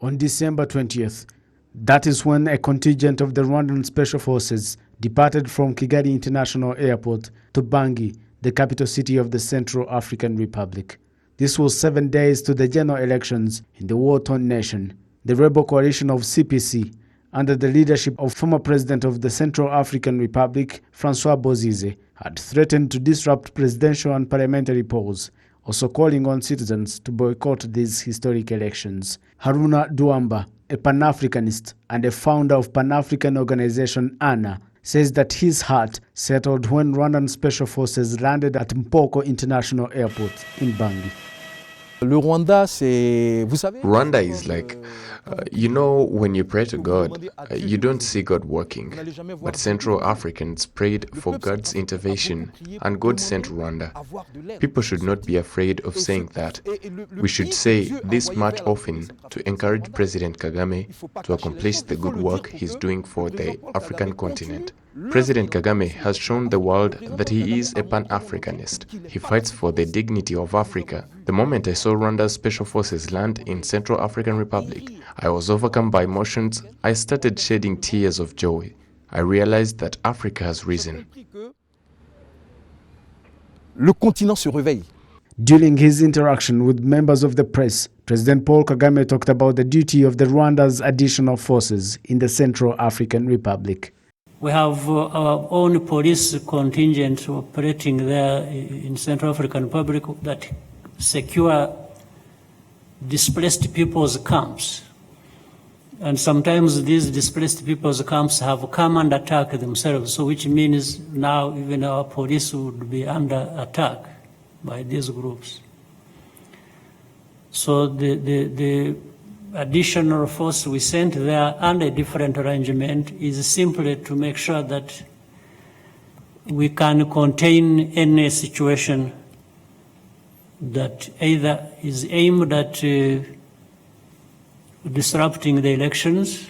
On December 20th, that is when a contingent of the Rwandan Special Forces departed from Kigali International Airport to Bangui, the capital city of the Central African Republic. This was 7 days to the general elections in the war-torn nation. The rebel coalition of CPC, under the leadership of former president of the Central African Republic, Francois Bozize, had threatened to disrupt presidential and parliamentary polls, also calling on citizens to boycott these historic elections. Haruna Duamba, a Pan-Africanist and a founder of Pan-African organization ANA, says that his heart settled when Rwandan Special Forces landed at Mpoko International Airport in Bangui. Rwanda is like, when you pray to God, you don't see God working. But Central Africans prayed for God's intervention, and God sent Rwanda. People should not be afraid of saying that. We should say this much often to encourage President Kagame to accomplish the good work he's doing for the African continent. President Kagame has shown the world that he is a Pan-Africanist. He fights for the dignity of Africa. The moment I saw Rwanda Special Forces land in Central African Republic, I was overcome by emotions. I started shedding tears of joy. I realized that Africa has risen. Le continent se réveille. During his interaction with members of the press, President Paul Kagame talked about the duty of the Rwanda's additional forces in the Central African Republic. We have our own police contingent operating there in Central African Republic that secure displaced people's camps. And sometimes these displaced people's camps have come under attack themselves, so which means now even our police would be under attack by these groups. So the additional force we sent there under a different arrangement is simply to make sure that we can contain any situation that either is aimed at disrupting the elections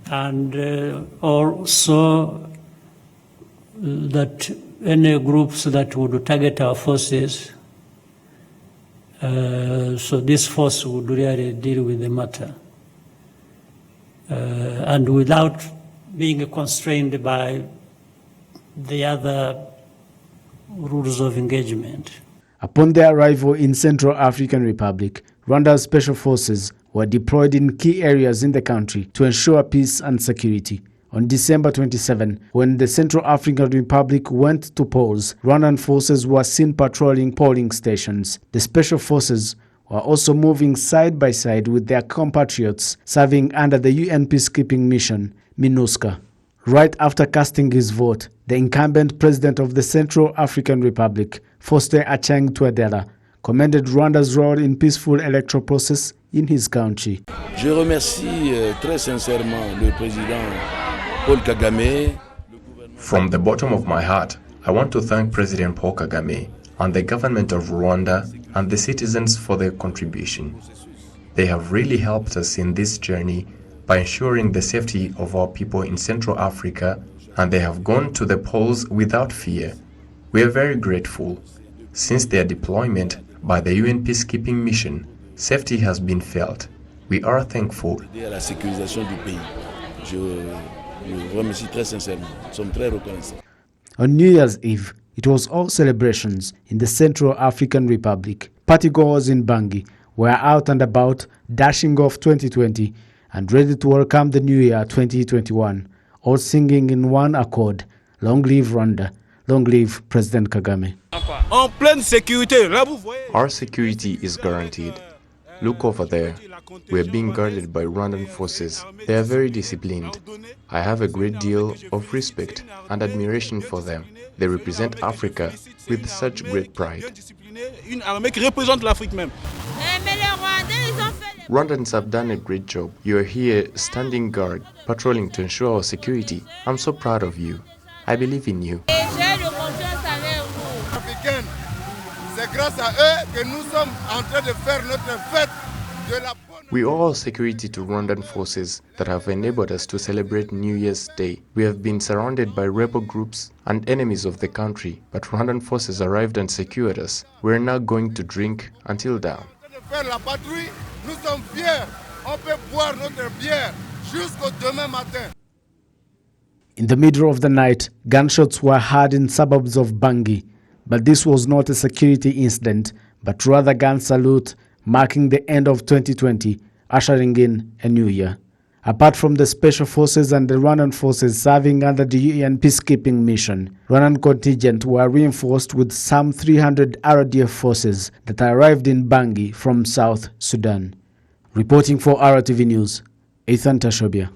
and also that any groups that would target our forces. So this force would really deal with the matter and without being constrained by the other rules of engagement. Upon their arrival in Central African Republic, Rwanda's special forces were deployed in key areas in the country to ensure peace and security. On December 27, when the Central African Republic went to polls, Rwandan forces were seen patrolling polling stations. The special forces were also moving side by side with their compatriots serving under the UN peacekeeping mission, MINUSCA. Right after casting his vote, the incumbent president of the Central African Republic, Faustin Archange Touadéra, commended Rwanda's role in peaceful electoral process in his country. Je remercie très sincèrement le président Paul Kagame. From the bottom of my heart, I want to thank President Paul Kagame and the government of Rwanda and the citizens for their contribution. They have really helped us in this journey by ensuring the safety of our people in Central Africa, and they have gone to the polls without fear. We are very grateful. Since their deployment by the UN peacekeeping mission, safety has been felt. We are thankful. On New Year's Eve, it was all celebrations in the Central African Republic. Partygoers in Bangui were out and about, dashing off 2020 and ready to welcome the new year 2021, all singing in one accord, "Long live Rwanda, long live President Kagame." Our security is guaranteed. Look over there. We are being guarded by Rwandan forces. They are very disciplined. I have a great deal of respect and admiration for them. They represent Africa with such great pride. Rwandans have done a great job. You are here standing guard, patrolling to ensure our security. I'm so proud of you. I believe in you. We owe our security to Rwandan forces that have enabled us to celebrate New Year's Day. We have been surrounded by rebel groups and enemies of the country, but Rwandan forces arrived and secured us. We are now going to drink until dawn. faire la patrouille, nous sommes fiers. On peut boire notre bière jusqu'au demain matin. In the middle of the night, gunshots were heard in suburbs of Bangui, but this was not a security incident, but rather gun salute marking the end of 2020, ushering in a new year. Apart from the Special Forces and the Rwandan forces serving under the UN peacekeeping mission, Rwandan contingent were reinforced with some 300 RDF forces that arrived in Bangui from South Sudan. Reporting for RwandaTV News, Athan TASHOBYA.